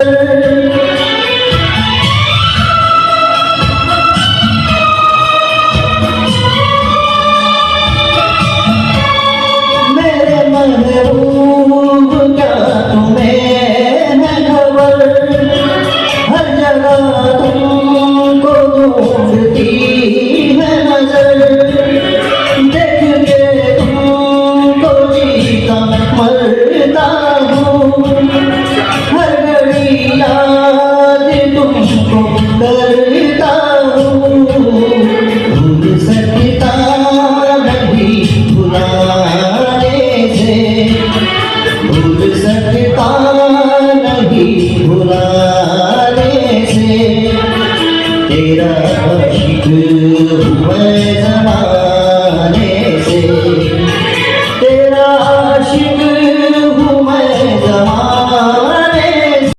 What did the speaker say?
मेरे महबूब क्या तुम्हें है खबर, हर जगह तुमको ढूंढती है नजर, देख के तुमको जीता मरता हूँ, हर घड़ी